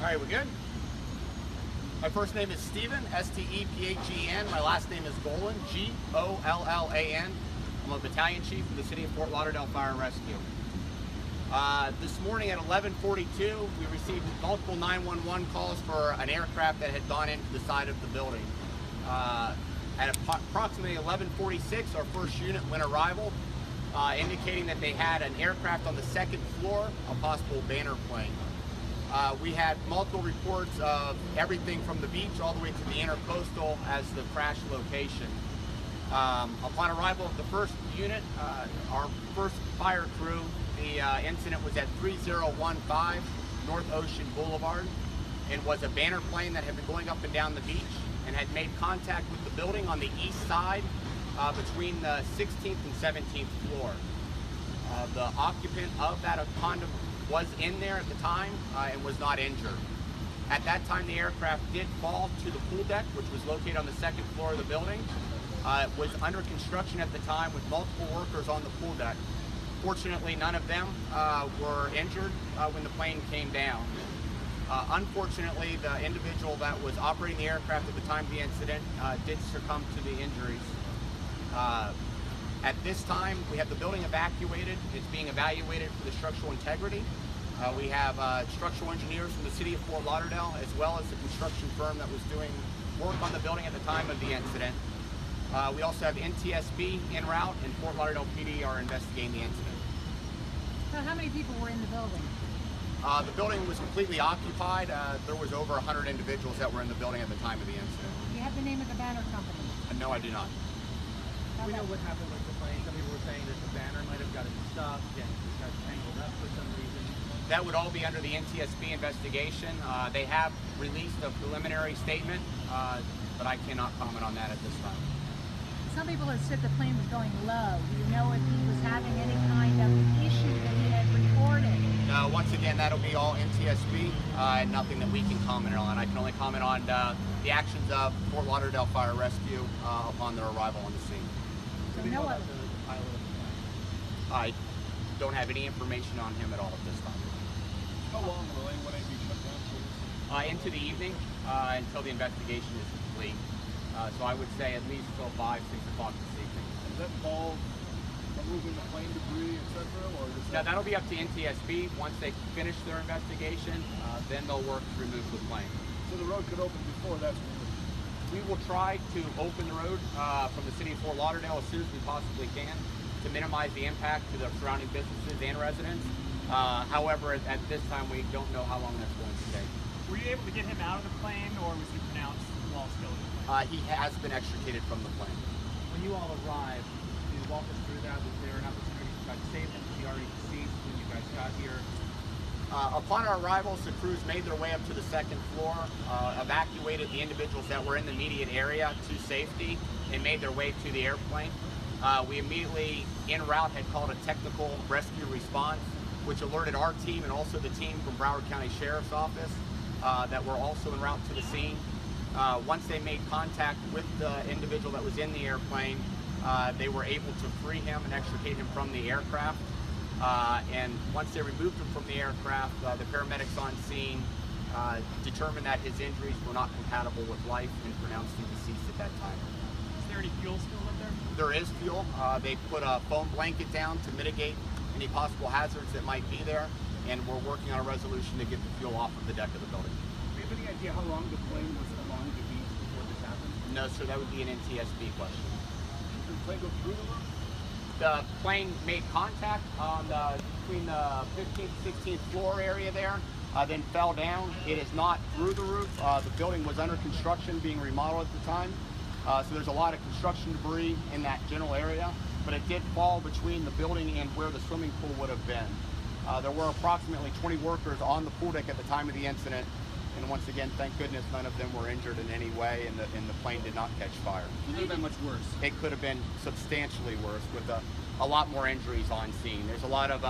All right, we good? My first name is Stephen, S-T-E-P-H-E-N. My last name is Gollan, G-O-L-L-A-N. I'm a battalion chief for the City of Fort Lauderdale Fire and Rescue. This morning at 11:42, we received multiple 911 calls for an aircraft that had gone into the side of the building. At approximately 11:46, our first unit went arrival, indicating that they had an aircraft on the second floor, a possible banner plane. We had multiple reports of everything from the beach all the way to the intercoastal as the crash location. Upon arrival of the first unit, our first fire crew, the incident was at 3015 North Ocean Boulevard and was a banner plane that had been going up and down the beach and had made contact with the building on the east side between the 16th and 17th floor. The occupant of that condo was in there at the time and was not injured. At that time, the aircraft did fall to the pool deck, which was located on the second floor of the building. It was under construction at the time with multiple workers on the pool deck. Fortunately, none of them were injured when the plane came down. Unfortunately, the individual that was operating the aircraft at the time of the incident did succumb to the injuries. At this time, we have the building evacuated. It's being evaluated for the structural integrity. We have structural engineers from the City of Fort Lauderdale, as well as the construction firm that was doing work on the building at the time of the incident. We also have NTSB en route, and Fort Lauderdale PD are investigating the incident. So how many people were in the building? The building was completely occupied. There was over 100 individuals that were in the building at the time of the incident. Do you have the name of the banner company? No, I do not. We know what happened with the plane. Some people were saying that the banner might have gotten stuck and got tangled up for some reason. That would all be under the NTSB investigation. They have released a preliminary statement, but I cannot comment on that at this time. Some people have said the plane was going low. Do you know if he was having any kind of issue that he had reported? No, once again, that'll be all NTSB and nothing that we can comment on. I can only comment on the actions of Fort Lauderdale Fire Rescue upon their arrival on the scene. So no other. I don't have any information on him at all at this time. How long will anyone be shut down for? Into the evening until the investigation is complete. So I would say at least till 5, 6 o'clock this evening. Does that involve removing the plane debris, etc., or is Now that'll be up to NTSB. Once they finish their investigation, then they'll work to remove the plane. So the road could open before that's removed? We will try to open the road from the City of Fort Lauderdale as soon as we possibly can to minimize the impact to the surrounding businesses and residents. However, at this time, we don't know how long that's going to take. Were you able to get him out of the plane, or was he pronounced while still in the plane? He has been extricated from the plane. When you all arrived, can you walk us through that? Was there an opportunity to try to save him? Was he already deceased when you guys got here? Upon our arrivals, the crews made their way up to the second floor, evacuated the individuals that were in the immediate area to safety, and made their way to the airplane. We immediately, en route, had called a technical rescue response, which alerted our team and also the team from Broward County Sheriff's Office that were also en route to the scene. Once they made contact with the individual that was in the airplane, they were able to free him and extricate him from the aircraft. And once they removed him from the aircraft, the paramedics on scene determined that his injuries were not compatible with life and pronounced him deceased at that time. Is there any fuel still up there? There is fuel. They put a foam blanket down to mitigate any possible hazards that might be there, and we're working on a resolution to get the fuel off of the deck of the building. Do you have any idea how long the plane was along the beach before this happened? No, sir, that would be an NTSB question. Did the plane go through the roof? The plane made contact on between the 15th, 16th floor area there, then fell down. It is not through the roof. The building was under construction, being remodeled at the time. So there's a lot of construction debris in that general area, but it did fall between the building and where the swimming pool would have been. There were approximately 20 workers on the pool deck at the time of the incident, and once again, thank goodness none of them were injured in any way, and the plane did not catch fire. It could have been much worse. It could have been substantially worse with a lot more injuries on scene. There's a lot of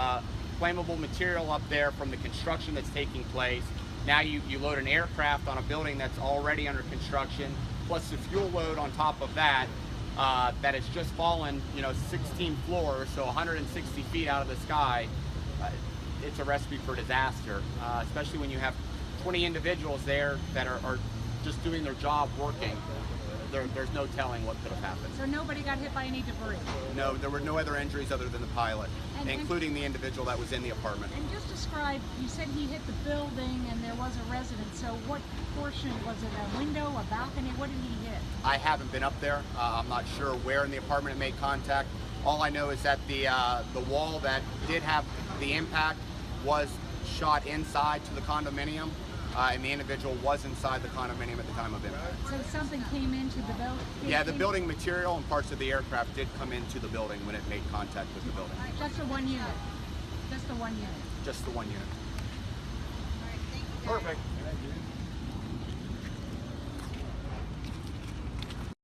flammable material up there from the construction that's taking place. Now you load an aircraft on a building that's already under construction, plus the fuel load on top of that, that has just fallen, 16 floors, so 160 feet out of the sky. It's a recipe for disaster, especially when you have 20 individuals there that are just doing their job working. There's no telling what could have happened. So nobody got hit by any debris? No, there were no other injuries other than the pilot, And- including the individual that was in the apartment. And just describe, you said he hit the building and there was a resident, so what portion, was it a window, a balcony, what did he hit? I haven't been up there. I'm not sure where in the apartment it made contact. All I know is that the wall that did have the impact was shot inside to the condominium, and the individual was inside the condominium at the time of impact. So something came into the building? Yeah, the building material and parts of the aircraft did come into the building when it made contact with the building. Just the one unit? Just the one unit? Just the one unit. All right, thank you. Perfect.